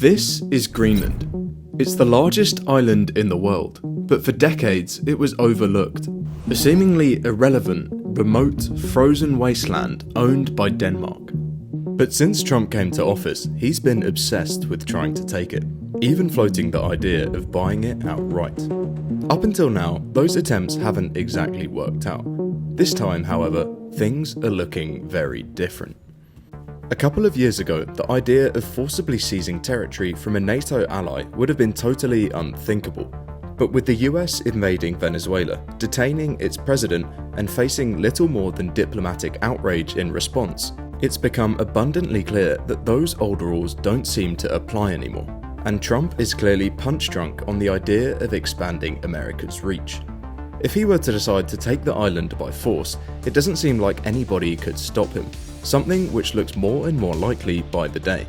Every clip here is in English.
This is Greenland. It's the largest island in the world, but for decades it was overlooked. A seemingly irrelevant, remote, frozen wasteland owned by Denmark. But since Trump came to office, he's been obsessed with trying to take it, even floating the idea of buying it outright. Up until now, those attempts haven't exactly worked out. This time, however, things are looking very different. A couple of years ago, the idea of forcibly seizing territory from a NATO ally would have been totally unthinkable. But with the US invading Venezuela, detaining its president, and facing little more than diplomatic outrage in response, it's become abundantly clear that those old rules don't seem to apply anymore. And Trump is clearly punch-drunk on the idea of expanding America's reach. If he were to decide to take the island by force, it doesn't seem like anybody could stop him, something which looks more and more likely by the day.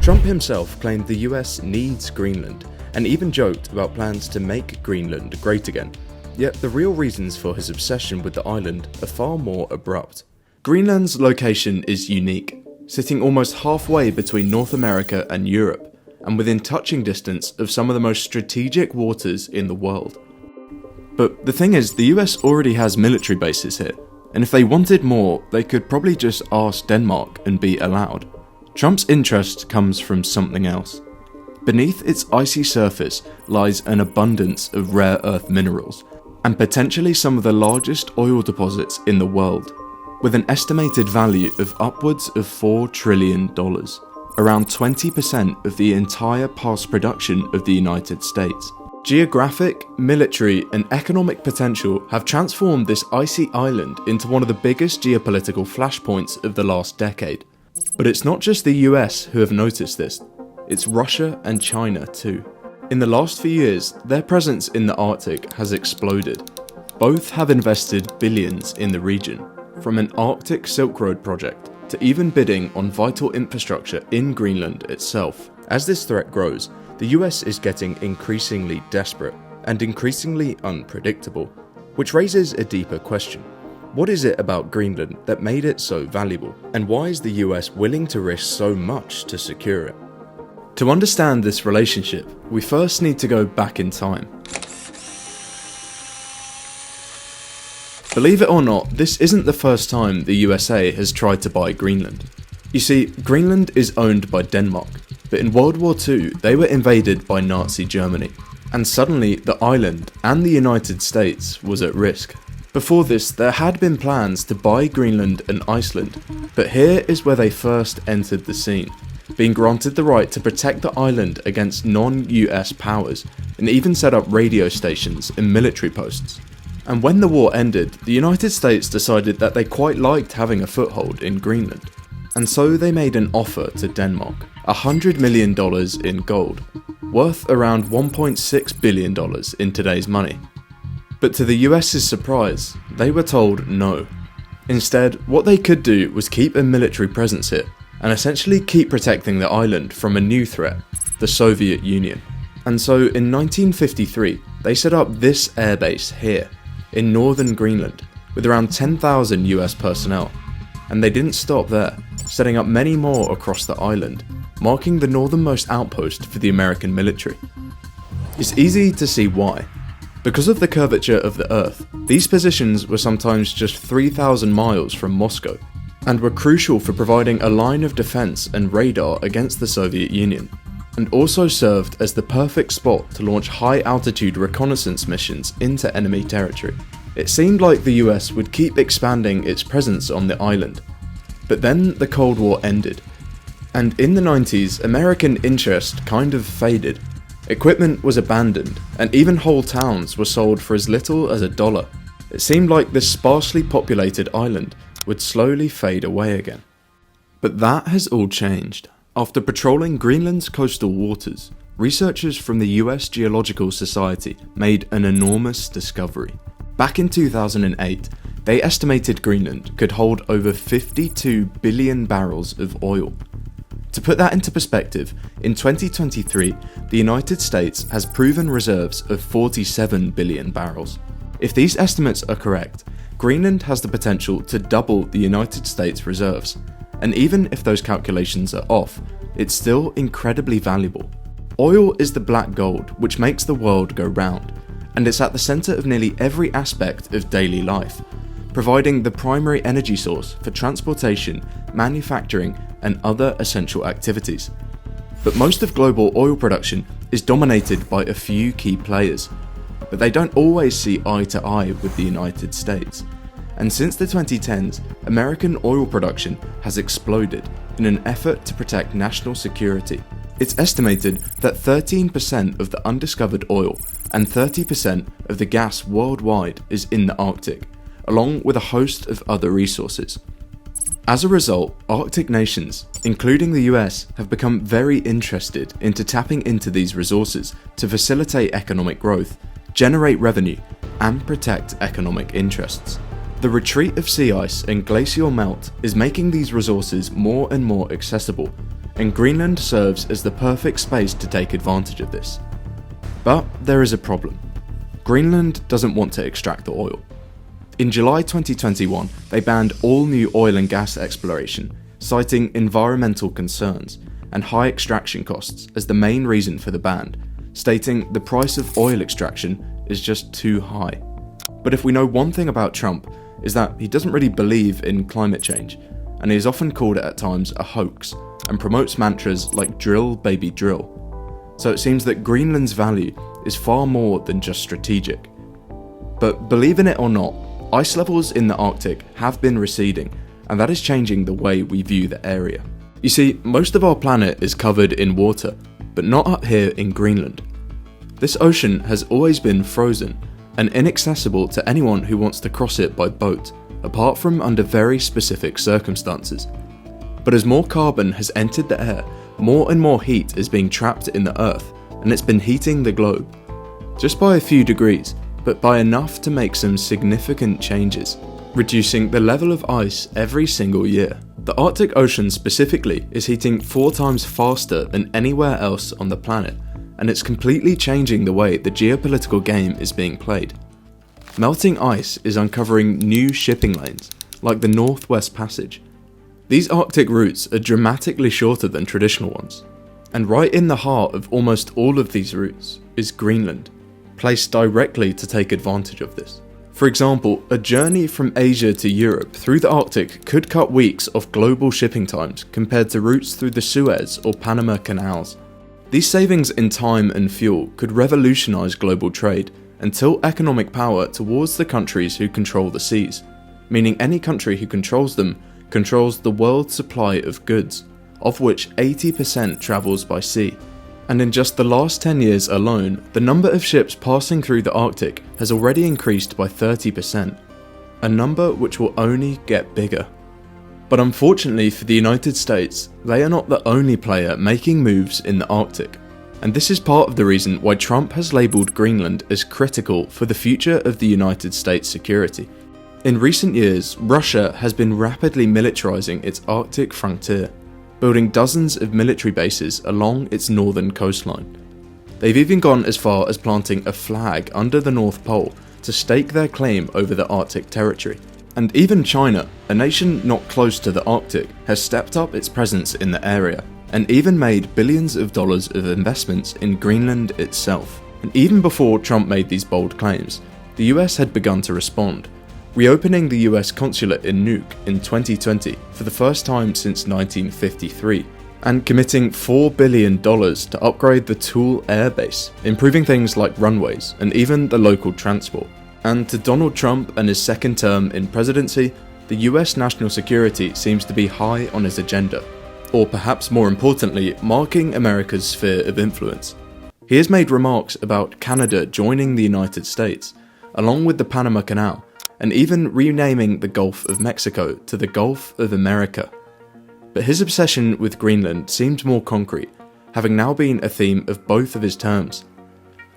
Trump himself claimed the US needs Greenland, and even joked about plans to make Greenland great again. Yet the real reasons for his obsession with the island are far more abrupt. Greenland's location is unique, sitting almost halfway between North America and Europe, and within touching distance of some of the most strategic waters in the world. But the thing is, the US already has military bases here, and if they wanted more, they could probably just ask Denmark and be allowed. Trump's interest comes from something else. Beneath its icy surface lies an abundance of rare earth minerals, and potentially some of the largest oil deposits in the world, with an estimated value of upwards of $4 trillion, around 20% of the entire past production of the United States. Geographic, military, and economic potential have transformed this icy island into one of the biggest geopolitical flashpoints of the last decade. But it's not just the US who have noticed this, it's Russia and China too. In the last few years, their presence in the Arctic has exploded. Both have invested billions in the region, from an Arctic Silk Road project to even bidding on vital infrastructure in Greenland itself. As this threat grows, the US is getting increasingly desperate and increasingly unpredictable, which raises a deeper question. What is it about Greenland that made it so valuable, and why is the US willing to risk so much to secure it? To understand this relationship, we first need to go back in time. Believe it or not, this isn't the first time the USA has tried to buy Greenland. You see, Greenland is owned by Denmark, but in World War II they were invaded by Nazi Germany, and suddenly the island and the United States was at risk. Before this, there had been plans to buy Greenland and Iceland, but here is where they first entered the scene, being granted the right to protect the island against non-US powers, and even set up radio stations and military posts. And when the war ended, the United States decided that they quite liked having a foothold in Greenland. And so they made an offer to Denmark, $100 million in gold, worth around $1.6 billion in today's money. But to the US's surprise, they were told no. Instead, what they could do was keep a military presence here, and essentially keep protecting the island from a new threat, the Soviet Union. And so in 1953, they set up this airbase here, in northern Greenland, with around 10,000 US personnel. And they didn't stop there, setting up many more across the island, marking the northernmost outpost for the American military. It's easy to see why. Because of the curvature of the Earth, these positions were sometimes just 3,000 miles from Moscow, and were crucial for providing a line of defense and radar against the Soviet Union, and also served as the perfect spot to launch high-altitude reconnaissance missions into enemy territory. It seemed like the US would keep expanding its presence on the island. But then the Cold War ended, and in the 90s, American interest kind of faded. Equipment was abandoned, and even whole towns were sold for as little as $1. It seemed like this sparsely populated island would slowly fade away again. But that has all changed. After patrolling Greenland's coastal waters, researchers from the US Geological Society made an enormous discovery. Back in 2008, they estimated Greenland could hold over 52 billion barrels of oil. To put that into perspective, in 2023, the United States has proven reserves of 47 billion barrels. If these estimates are correct, Greenland has the potential to double the United States reserves, and even if those calculations are off, it's still incredibly valuable. Oil is the black gold which makes the world go round, and it's at the centre of nearly every aspect of daily life, providing the primary energy source for transportation, manufacturing, and other essential activities. But most of global oil production is dominated by a few key players, but they don't always see eye to eye with the United States. And since the 2010s, American oil production has exploded in an effort to protect national security. It's estimated that 13% of the undiscovered oil and 30% of the gas worldwide is in the Arctic, along with a host of other resources. As a result, Arctic nations, including the US, have become very interested into tapping into these resources to facilitate economic growth, generate revenue, and protect economic interests. The retreat of sea ice and glacial melt is making these resources more and more accessible, and Greenland serves as the perfect space to take advantage of this. But there is a problem. Greenland doesn't want to extract the oil. In July 2021, they banned all new oil and gas exploration, citing environmental concerns and high extraction costs as the main reason for the ban, stating the price of oil extraction is just too high. But if we know one thing about Trump, is that he doesn't really believe in climate change, and he has often called it at times a hoax, and promotes mantras like drill baby drill. So it seems that Greenland's value is far more than just strategic. But believe in it or not, ice levels in the Arctic have been receding, and that is changing the way we view the area. You see, most of our planet is covered in water, but not up here in Greenland. This ocean has always been frozen and inaccessible to anyone who wants to cross it by boat, apart from under very specific circumstances. But as more carbon has entered the air, more and more heat is being trapped in the Earth, and it's been heating the globe. Just by a few degrees, but by enough to make some significant changes, reducing the level of ice every single year. The Arctic Ocean specifically is heating 4 times faster than anywhere else on the planet, and it's completely changing the way the geopolitical game is being played. Melting ice is uncovering new shipping lanes, like the Northwest Passage. These Arctic routes are dramatically shorter than traditional ones, and right in the heart of almost all of these routes is Greenland, placed directly to take advantage of this. For example, a journey from Asia to Europe through the Arctic could cut weeks off global shipping times compared to routes through the Suez or Panama canals. These savings in time and fuel could revolutionize global trade and tilt economic power towards the countries who control the seas, meaning any country who controls them controls the world's supply of goods, of which 80% travels by sea. And in just the last 10 years alone, the number of ships passing through the Arctic has already increased by 30%, a number which will only get bigger. But unfortunately for the United States, they are not the only player making moves in the Arctic, and this is part of the reason why Trump has labelled Greenland as critical for the future of the United States security. In recent years, Russia has been rapidly militarising its Arctic frontier, building dozens of military bases along its northern coastline. They've even gone as far as planting a flag under the North Pole to stake their claim over the Arctic territory. And even China, a nation not close to the Arctic, has stepped up its presence in the area, and even made billions of dollars of investments in Greenland itself. And even before Trump made these bold claims, the US had begun to respond, reopening the US consulate in Nuuk in 2020 for the first time since 1953, and committing $4 billion to upgrade the Toole Air Base, improving things like runways and even the local transport. And to Donald Trump and his second term in presidency, the US national security seems to be high on his agenda, or perhaps more importantly, marking America's sphere of influence. He has made remarks about Canada joining the United States, along with the Panama Canal, and even renaming the Gulf of Mexico to the Gulf of America. But his obsession with Greenland seemed more concrete, having now been a theme of both of his terms.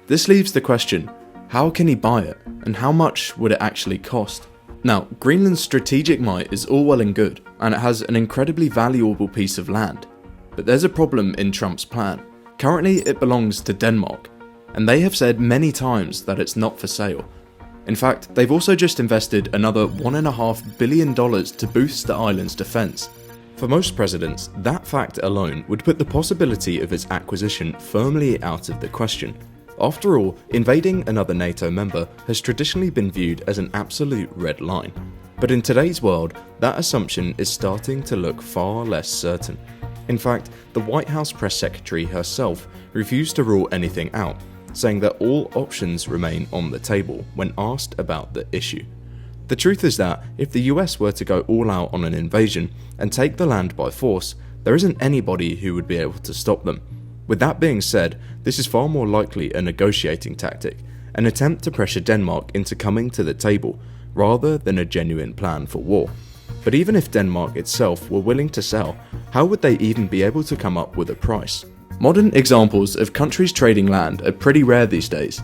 This leaves the question, how can he buy it, and how much would it actually cost? Now, Greenland's strategic might is all well and good, and it has an incredibly valuable piece of land. But there's a problem in Trump's plan. Currently it belongs to Denmark, and they have said many times that it's not for sale. In fact, they've also just invested another $1.5 billion to boost the island's defence. For most presidents, that fact alone would put the possibility of its acquisition firmly out of the question. After all, invading another NATO member has traditionally been viewed as an absolute red line. But in today's world, that assumption is starting to look far less certain. In fact, the White House press secretary herself refused to rule anything out, saying that all options remain on the table when asked about the issue. The truth is that if the US were to go all out on an invasion and take the land by force, there isn't anybody who would be able to stop them. With that being said, this is far more likely a negotiating tactic, an attempt to pressure Denmark into coming to the table, rather than a genuine plan for war. But even if Denmark itself were willing to sell, how would they even be able to come up with a price? Modern examples of countries trading land are pretty rare these days,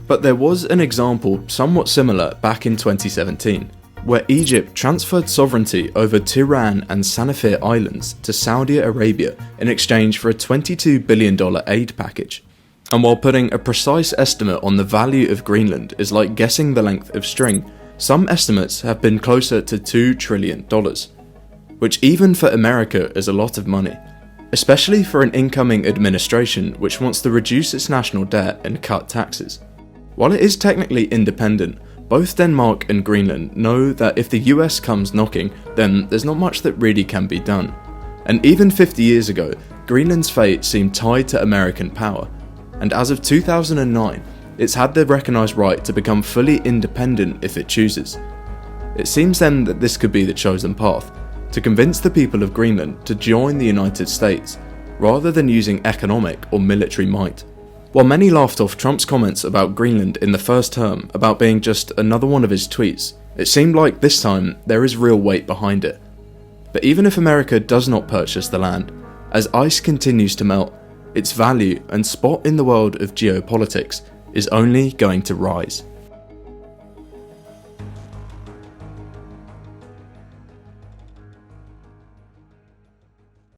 but there was an example somewhat similar back in 2017, where Egypt transferred sovereignty over Tiran and Sanafir Islands to Saudi Arabia in exchange for a $22 billion aid package. And while putting a precise estimate on the value of Greenland is like guessing the length of string, some estimates have been closer to $2 trillion, which even for America is a lot of money, especially for an incoming administration which wants to reduce its national debt and cut taxes. While it is technically independent, both Denmark and Greenland know that if the US comes knocking, then there's not much that really can be done. And even 50 years ago, Greenland's fate seemed tied to American power, and as of 2009, it's had the recognised right to become fully independent if it chooses. It seems then that this could be the chosen path, to convince the people of Greenland to join the United States, rather than using economic or military might. While many laughed off Trump's comments about Greenland in the first term about being just another one of his tweets, it seemed like this time there is real weight behind it. But even if America does not purchase the land, as ice continues to melt, its value and spot in the world of geopolitics is only going to rise.